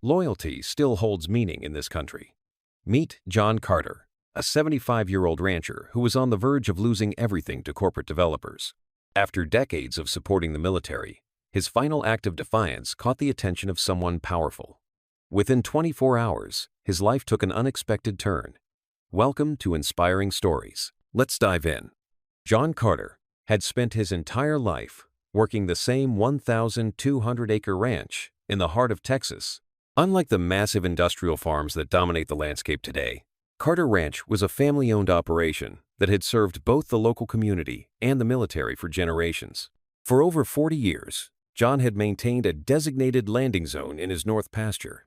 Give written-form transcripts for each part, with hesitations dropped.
Loyalty still holds meaning in this country. Meet John Carter, a 75-year-old rancher who was on the verge of losing everything to corporate developers. After decades of supporting the military, his final act of defiance caught the attention of someone powerful. Within 24 hours, his life took an unexpected turn. Welcome to Inspiring Stories. Let's dive in. John Carter had spent his entire life working the same 1,200-acre ranch in the heart of Texas. Unlike the massive industrial farms that dominate the landscape today, Carter Ranch was a family-owned operation that had served both the local community and the military for generations. For over 40 years, John had maintained a designated landing zone in his north pasture.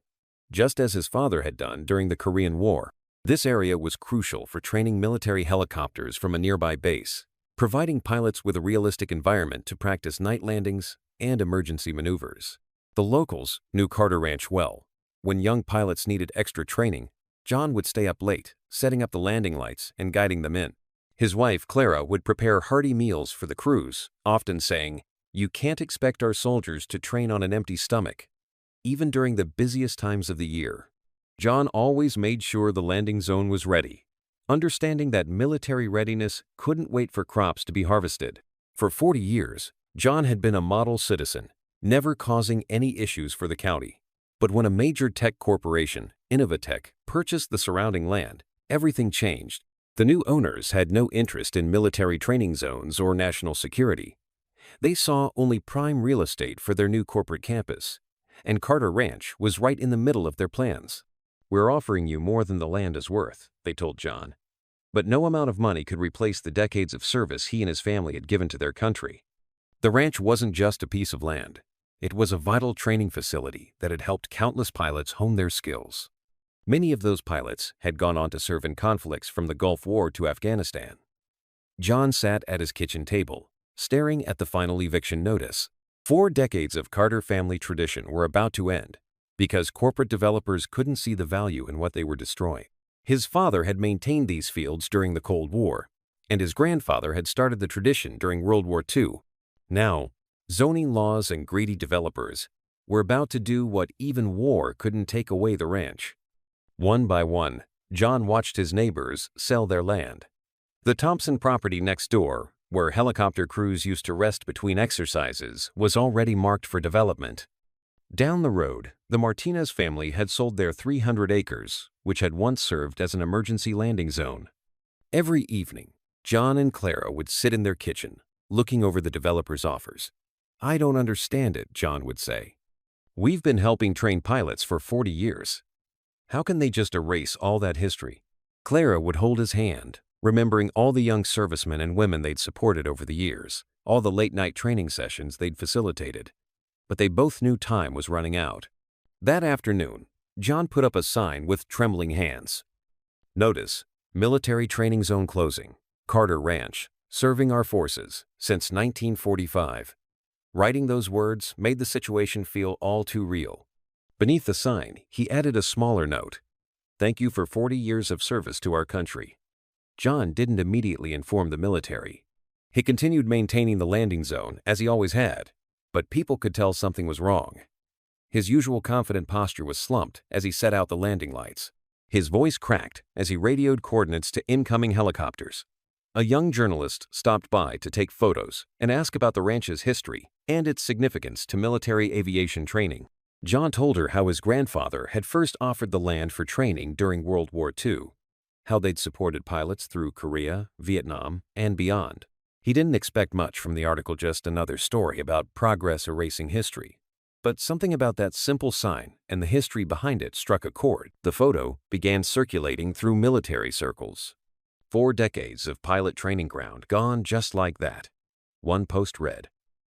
Just as his father had done during the Korean War, this area was crucial for training military helicopters from a nearby base, providing pilots with a realistic environment to practice night landings and emergency maneuvers. The locals knew Carter Ranch well. When young pilots needed extra training, John would stay up late, setting up the landing lights and guiding them in. His wife, Clara, would prepare hearty meals for the crews, often saying, "You can't expect our soldiers to train on an empty stomach." Even during the busiest times of the year, John always made sure the landing zone was ready, understanding that military readiness couldn't wait for crops to be harvested. For 40 years, John had been a model citizen, never causing any issues for the county. But when a major tech corporation, Innovatech, purchased the surrounding land, everything changed. The new owners had no interest in military training zones or national security. They saw only prime real estate for their new corporate campus, and Carter Ranch was right in the middle of their plans. "We're offering you more than the land is worth," they told John. But no amount of money could replace the decades of service he and his family had given to their country. The ranch wasn't just a piece of land. It was a vital training facility that had helped countless pilots hone their skills. Many of those pilots had gone on to serve in conflicts from the Gulf War to Afghanistan. John sat at his kitchen table, staring at the final eviction notice. 4 decades of Carter family tradition were about to end because corporate developers couldn't see the value in what they were destroying. His father had maintained these fields during the Cold War, and his grandfather had started the tradition during World War II. Now, zoning laws and greedy developers were about to do what even war couldn't take away the ranch. One by one, John watched his neighbors sell their land. The Thompson property next door, where helicopter crews used to rest between exercises, was already marked for development. Down the road, the Martinez family had sold their 300 acres, which had once served as an emergency landing zone. Every evening, John and Clara would sit in their kitchen, looking over the developer's offers. "I don't understand it," John would say. "We've been helping train pilots for 40 years. How can they just erase all that history?" Clara would hold his hand, remembering all the young servicemen and women they'd supported over the years, all the late-night training sessions they'd facilitated. But they both knew time was running out. That afternoon, John put up a sign with trembling hands. "Notice, Military Training Zone closing. Carter Ranch, serving our forces since 1945. Writing those words made the situation feel all too real. Beneath the sign, he added a smaller note. "Thank you for 40 years of service to our country." John didn't immediately inform the military. He continued maintaining the landing zone as he always had, but people could tell something was wrong. His usual confident posture was slumped as he set out the landing lights. His voice cracked as he radioed coordinates to incoming helicopters. A young journalist stopped by to take photos and ask about the ranch's history and its significance to military aviation training. John told her how his grandfather had first offered the land for training during World War II, how they'd supported pilots through Korea, Vietnam, and beyond. He didn't expect much from the article, just another story about progress erasing history. But something about that simple sign and the history behind it struck a chord. The photo began circulating through military circles. 4 decades of pilot training ground gone just like that. One post read.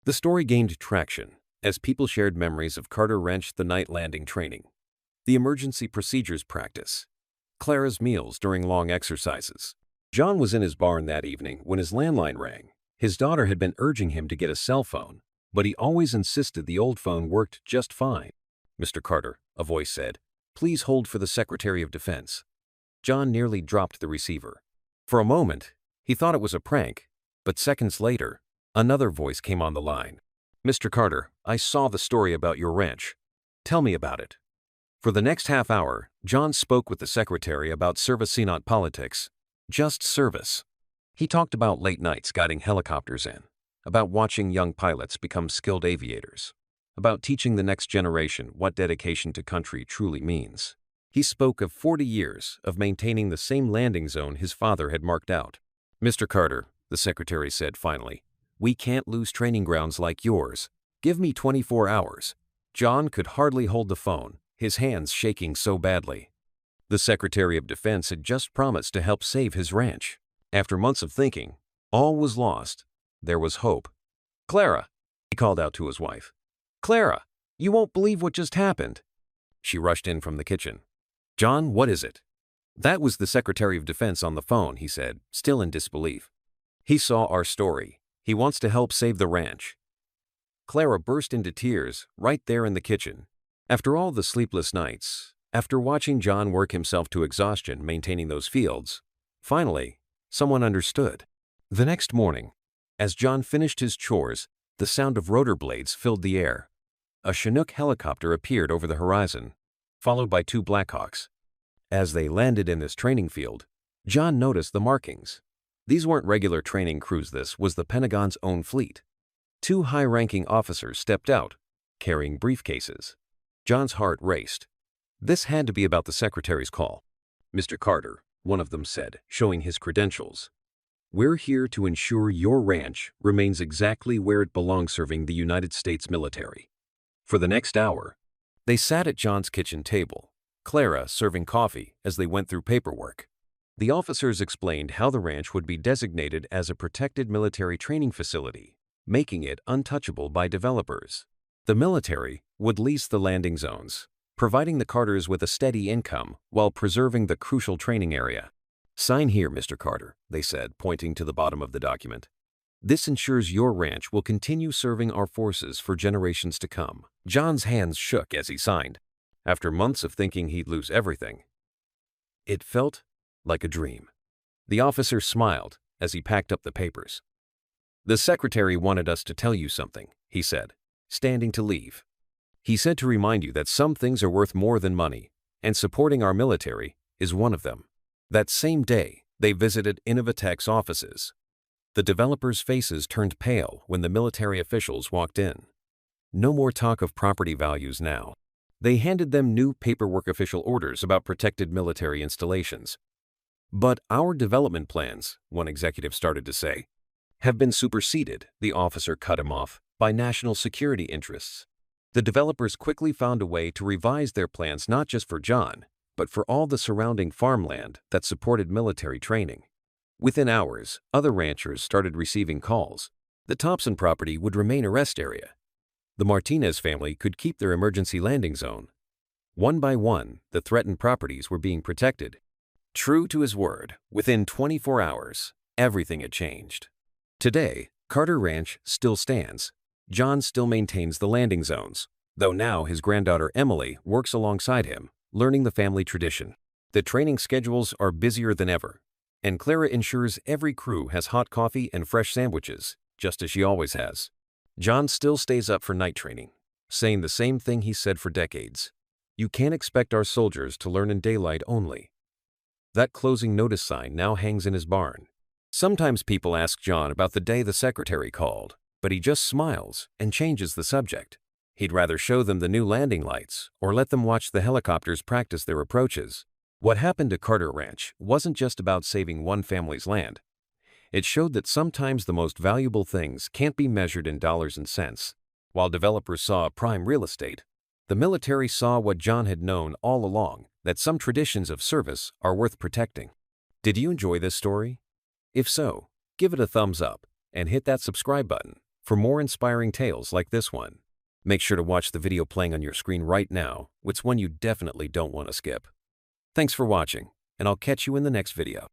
The story gained traction as people shared memories of Carter Ranch, the night landing training, the emergency procedures practice, Clara's meals during long exercises. John was in his barn that evening when his landline rang. His daughter had been urging him to get a cell phone, but he always insisted the old phone worked just fine. "Mr. Carter," a voice said, "please hold for the Secretary of Defense." John nearly dropped the receiver. For a moment, he thought it was a prank, but seconds later, another voice came on the line. "Mr. Carter, I saw the story about your ranch. Tell me about it." For the next half hour, John spoke with the secretary about service, not politics, just service. He talked about late nights guiding helicopters in, about watching young pilots become skilled aviators, about teaching the next generation what dedication to country truly means. He spoke of 40 years of maintaining the same landing zone his father had marked out. "Mr. Carter," the secretary said finally, "we can't lose training grounds like yours. Give me 24 hours. John could hardly hold the phone, his hands shaking so badly. The Secretary of Defense had just promised to help save his ranch. After months of thinking, all was lost. There was hope. "Clara," he called out to his wife. "Clara, you won't believe what just happened." She rushed in from the kitchen. "John, what is it?" "That was the Secretary of Defense on the phone," he said, still in disbelief. "He saw our story. He wants to help save the ranch." Clara burst into tears right there in the kitchen. After all the sleepless nights, after watching John work himself to exhaustion maintaining those fields, finally, someone understood. The next morning, as John finished his chores, the sound of rotor blades filled the air. A Chinook helicopter appeared over the horizon, followed by 2 Blackhawks. As they landed in this training field, John noticed the markings. These weren't regular training crews, this was the Pentagon's own fleet. 2 high-ranking officers stepped out, carrying briefcases. John's heart raced. This had to be about the secretary's call. "Mr. Carter," one of them said, showing his credentials. "We're here to ensure your ranch remains exactly where it belongs, serving the United States military." For the next hour, they sat at John's kitchen table, Clara serving coffee as they went through paperwork. The officers explained how the ranch would be designated as a protected military training facility, making it untouchable by developers. The military would lease the landing zones, providing the Carters with a steady income while preserving the crucial training area. "Sign here, Mr. Carter," they said, pointing to the bottom of the document. "This ensures your ranch will continue serving our forces for generations to come." John's hands shook as he signed. After months of thinking he'd lose everything, it felt like a dream. The officer smiled as he packed up the papers. "The secretary wanted us to tell you something," he said, standing to leave. "He said to remind you that some things are worth more than money, and supporting our military is one of them." That same day, they visited Innovatech's offices. The developers' faces turned pale when the military officials walked in. No more talk of property values now. They handed them new paperwork, official orders about protected military installations. "But our development plans," one executive started to say, "have been superseded," the officer cut him off, "by national security interests." The developers quickly found a way to revise their plans not just for John, but for all the surrounding farmland that supported military training. Within hours, other ranchers started receiving calls. The Thompson property would remain a rest area. The Martinez family could keep their emergency landing zone. One by one, the threatened properties were being protected. True to his word, within 24 hours, everything had changed. Today, Carter Ranch still stands. John still maintains the landing zones, though now his granddaughter Emily works alongside him, learning the family tradition. The training schedules are busier than ever, and Clara ensures every crew has hot coffee and fresh sandwiches, just as she always has. John still stays up for night training, saying the same thing he said for decades: "You can't expect our soldiers to learn in daylight only." That closing notice sign now hangs in his barn. Sometimes people ask John about the day the secretary called, but he just smiles and changes the subject. He'd rather show them the new landing lights or let them watch the helicopters practice their approaches. What happened to Carter Ranch wasn't just about saving one family's land. It showed that sometimes the most valuable things can't be measured in dollars and cents. While developers saw prime real estate, the military saw what John had known all along, that some traditions of service are worth protecting. Did you enjoy this story? If so, give it a thumbs up and hit that subscribe button for more inspiring tales like this one. Make sure to watch the video playing on your screen right now. It's one you definitely don't want to skip. Thanks for watching, and I'll catch you in the next video.